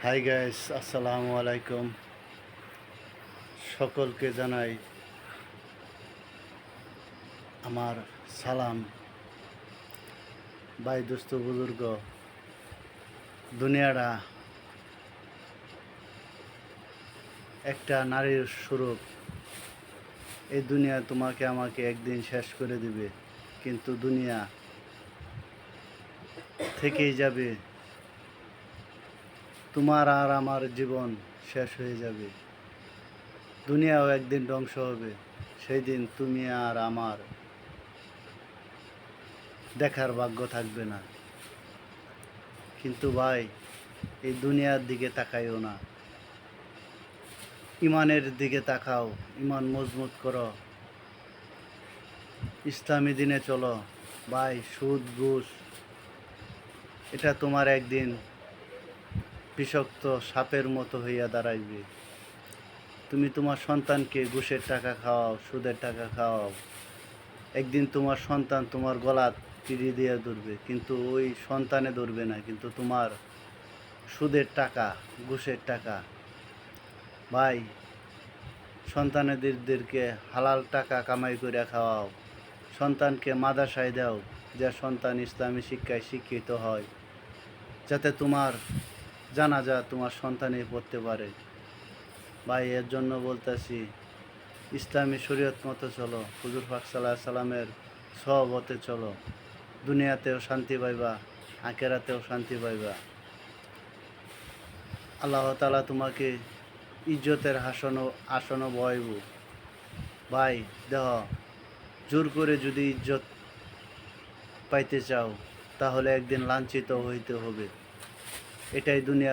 Hi guys, আসসালামু আলাইকুম। সকলকে জানাই আমার সালাম। ভাই, দোস্ত, বুজুর্গ, দুনিয়াটা একটা নারীর স্বরূপ। এই দুনিয়া তোমাকে আমাকে একদিন শেষ করে দিবে, কিন্তু দুনিয়া থেকেই যাবে। তোমার আর আমার জীবন শেষ হয়ে যাবে, দুনিয়াও একদিন ধ্বংস হবে। সেই দিন তুমি আর আমার দেখার ভাগ্য থাকবে না। কিন্তু ভাই, এই দুনিয়ার দিকে তাকাইও না, ইমানের দিকে তাকাও। ইমান মজবুত করো, ইসলামী দিনে চলো। ভাই, সুদ ঘুষ এটা তোমার একদিন বিষাক্ত সাপের মতো হইয়া দাঁড়াইবে। তুমি তোমার সন্তানকে ঘুষের টাকা খাওয়াও, সুদের টাকা খাওয়াও, একদিন তোমার সন্তান তোমার গলা টিড়ি দিয়ে ধরবে, কিন্তু ওই সন্তানে ধরবে না, কিন্তু তোমার সুদের টাকা, ঘুষের টাকা। ভাই, সন্তানেদেরকে হালাল টাকা কামাই করে খাওয়াও, সন্তানকে মাদ্রাসায় দাও, যে সন্তান ইসলামী শিক্ষায় শিক্ষিত হয়, যাতে তোমার জানাজা তোমার সন্তানই পড়তে পারে। ভাই, এর জন্য বলতেছি, ইসলামী শরীয়ত মতো চলো, হুজুর পাক সাল্লাল্লাহু আলাইহি সাল্লামের সহবতে চলো। দুনিয়াতেও শান্তি পাইবা, আখিরাতেও শান্তি পাইবা। আল্লাহ তাআলা তোমাকে ইজ্জতের আসনও বহাইব। ভাই, দেহ জোর করে যদি ইজ্জত পাইতে চাও, তাহলে একদিন লাঞ্ছিত হইতে হবে। এটাই দুনিয়া।